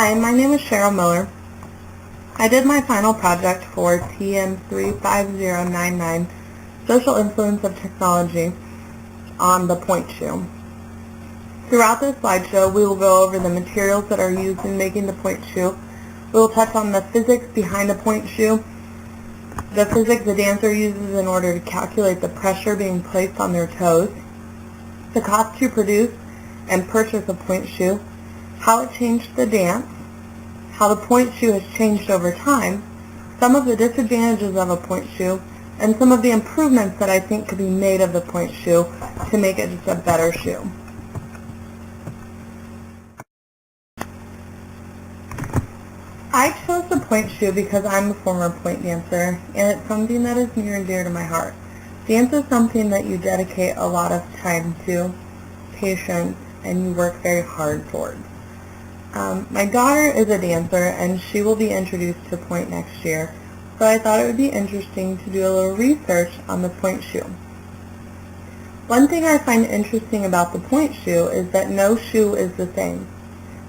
Hi, my name is Cheryl Miller. I did my final project for TM35099, Social Influence of Technology, on the pointe shoe. Throughout this slideshow, we will go over the materials that are used in making the pointe shoe. We will touch on the physics behind the pointe shoe, the physics the dancer uses in order to calculate the pressure being placed on their toes, the cost to produce and purchase a pointe shoe, how it changed the dance, how the pointe shoe has changed over time, some of the disadvantages of a pointe shoe, and some of the improvements that I think could be made of the pointe shoe to make it just a better shoe. I chose the pointe shoe because I'm a former pointe dancer, and it's something that is near and dear to my heart. Dance is something that you dedicate a lot of time to, patience, and you work very hard towards. My daughter is a dancer, and she will be introduced to pointe next year, so I thought it would be interesting to do a little research on the pointe shoe. One thing I find interesting about the pointe shoe is that no shoe is the same.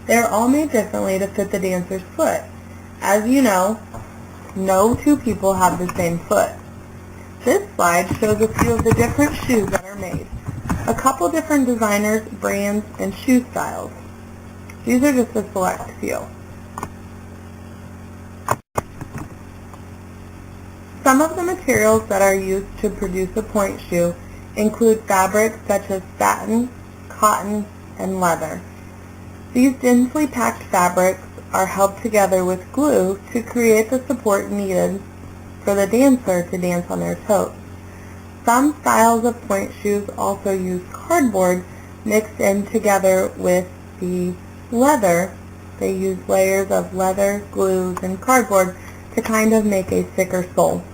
They are all made differently to fit the dancer's foot. As you know, no two people have the same foot. This slide shows a few of the different shoes that are made. A couple different designers, brands, and shoe styles. These are just a select few. Some of the materials that are used to produce a pointe shoe include fabrics such as satin, cotton, and leather. These densely packed fabrics are held together with glue to create the support needed for the dancer to dance on their toes. Some styles of pointe shoes also use cardboard mixed in together with the leather. They use layers of leather, glues, and cardboard to kind of make a thicker sole.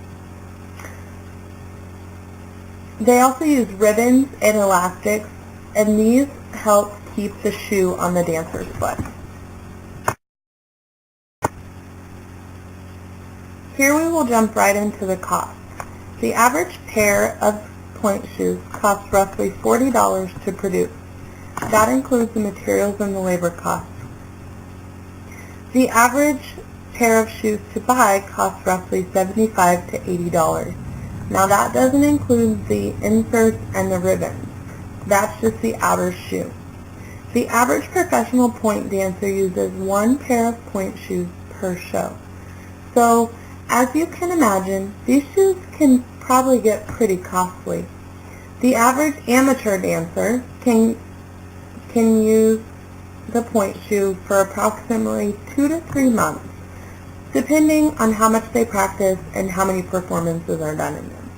They also use ribbons and elastics, and these help keep the shoe on the dancer's foot. Here we will jump right into the cost. The average pair of pointe shoes costs roughly $40 to produce. That includes the materials and the labor costs. The average pair of shoes to buy costs roughly $75 to $80. Now that doesn't include the inserts and the ribbons. That's just the outer shoe. The average professional pointe dancer uses one pair of pointe shoes per show. So, as you can imagine, these shoes can probably get pretty costly. The average amateur dancer can use the pointe shoe for approximately 2 to 3 months, depending on how much they practice and how many performances are done in them.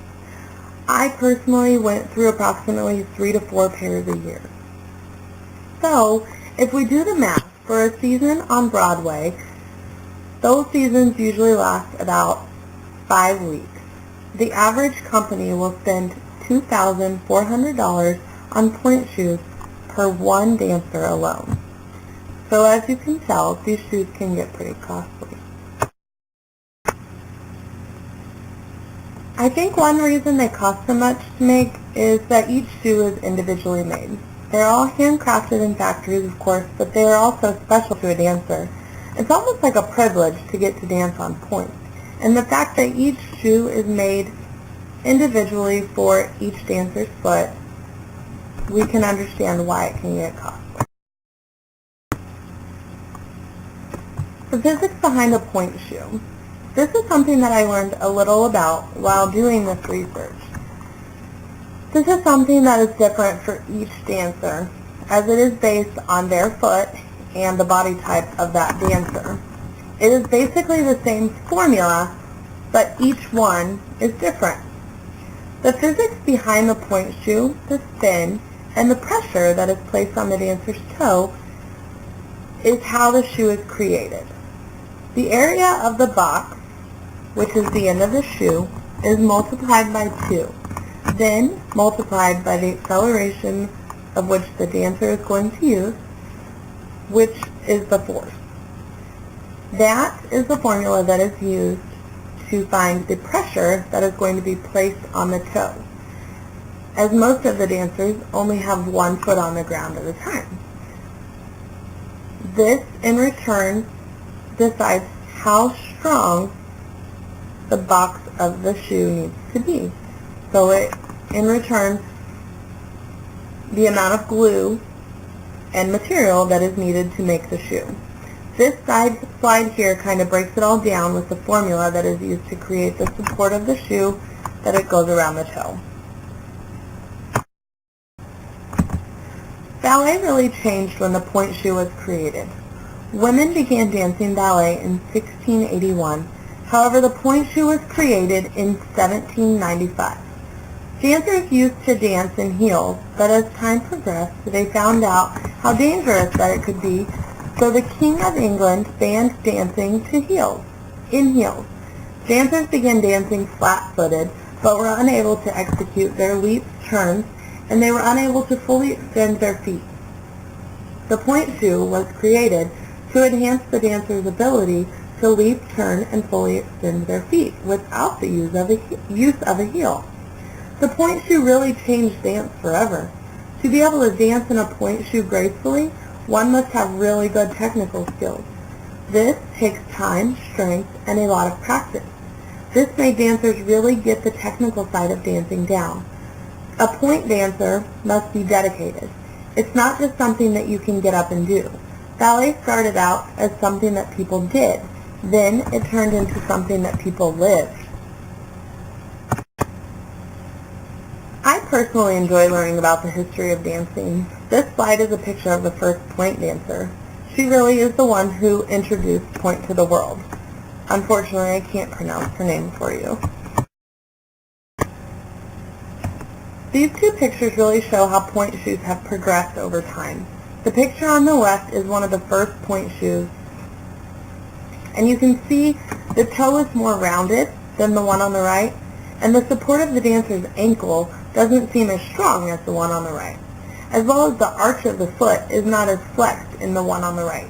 I personally went through approximately 3 to 4 pairs a year. So, if we do the math, for a season on Broadway, those seasons usually last about 5 weeks. The average company will spend $2,400 on pointe shoes per one dancer alone. So as you can tell, these shoes can get pretty costly. I think one reason they cost so much to make is that each shoe is individually made. They're all handcrafted in factories, of course, but they are also special to a dancer. It's almost like a privilege to get to dance on pointe. And the fact that each shoe is made individually for each dancer's foot, we can understand why it can get costly. The physics behind a pointe shoe. This is something that I learned a little about while doing this research. This is something that is different for each dancer, as it is based on their foot and the body type of that dancer. It is basically the same formula, but each one is different. The physics behind the pointe shoe, the spin, and the pressure that is placed on the dancer's toe is how the shoe is created. The area of the box, which is the end of the shoe, is multiplied by 2, then multiplied by the acceleration of which the dancer is going to use, which is the force. That is the formula that is used to find the pressure that is going to be placed on the toe, as most of the dancers only have one foot on the ground at a time. This, in return, decides how strong the box of the shoe needs to be. So it, in return, the amount of glue and material that is needed to make the shoe. This slide here kind of breaks it all down with the formula that is used to create the support of the shoe that it goes around the toe. Ballet really changed when the pointe shoe was created. Women began dancing ballet in 1681. However, the pointe shoe was created in 1795. Dancers used to dance in heels, but as time progressed, they found out how dangerous that it could be, so the King of England banned dancing in heels. Dancers began dancing flat-footed, but were unable to execute their leaps, turns, and they were unable to fully extend their feet. The pointe shoe was created to enhance the dancer's ability to leap, turn, and fully extend their feet without the use of a heel. The pointe shoe really changed dance forever. To be able to dance in a pointe shoe gracefully, one must have really good technical skills. This takes time, strength, and a lot of practice. This made dancers really get the technical side of dancing down. A pointe dancer must be dedicated. It's not just something that you can get up and do. Ballet started out as something that people did. Then it turned into something that people lived. I personally enjoy learning about the history of dancing. This slide is a picture of the first pointe dancer. She really is the one who introduced pointe to the world. Unfortunately, I can't pronounce her name for you. These two pictures really show how pointe shoes have progressed over time. The picture on the left is one of the first pointe shoes, and you can see the toe is more rounded than the one on the right, and the support of the dancer's ankle doesn't seem as strong as the one on the right, as well as the arch of the foot is not as flexed in the one on the right.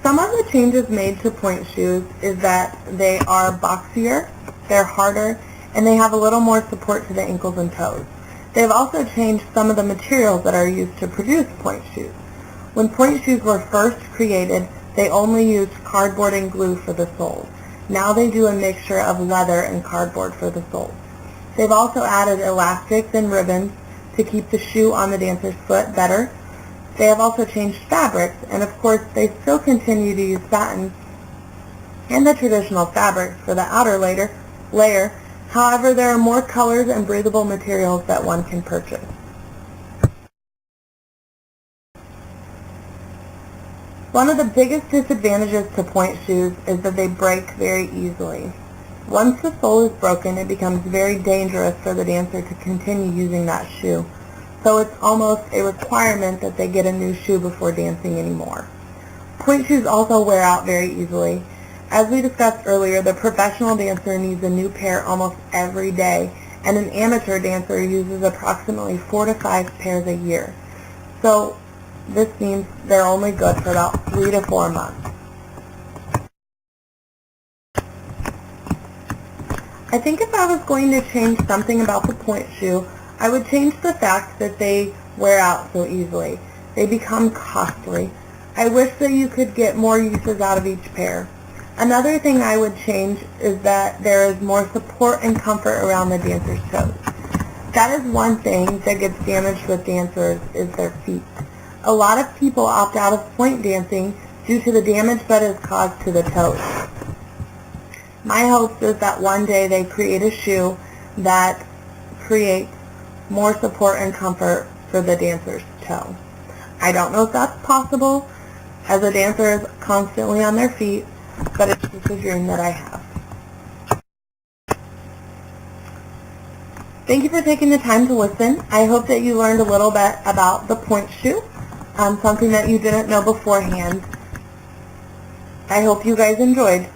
Some of the changes made to pointe shoes is that they are boxier, they're harder, and they have a little more support to the ankles and toes. They've also changed some of the materials that are used to produce pointe shoes. When pointe shoes were first created, they only used cardboard and glue for the soles. Now they do a mixture of leather and cardboard for the soles. They've also added elastics and ribbons to keep the shoe on the dancer's foot better. They have also changed fabrics, and of course they still continue to use satin and the traditional fabrics for the outer layer. However, there are more colors and breathable materials that one can purchase. One of the biggest disadvantages to pointe shoes is that they break very easily. Once the sole is broken, it becomes very dangerous for the dancer to continue using that shoe. So it's almost a requirement that they get a new shoe before dancing anymore. Pointe shoes also wear out very easily. As we discussed earlier, the professional dancer needs a new pair almost every day, and an amateur dancer uses approximately 4 to 5 pairs a year. So this means they're only good for about 3 to 4 months. I think if I was going to change something about the pointe shoe, I would change the fact that they wear out so easily. They become costly. I wish that you could get more uses out of each pair. Another thing I would change is that there is more support and comfort around the dancer's toes. That is one thing that gets damaged with dancers is their feet. A lot of people opt out of pointe dancing due to the damage that is caused to the toes. My hope is that one day they create a shoe that creates more support and comfort for the dancer's toe. I don't know if that's possible, as a dancer is constantly on their feet, but it's just a dream that I have. Thank you for taking the time to listen. I hope that you learned a little bit about the pointe shoe, something that you didn't know beforehand. I hope you guys enjoyed.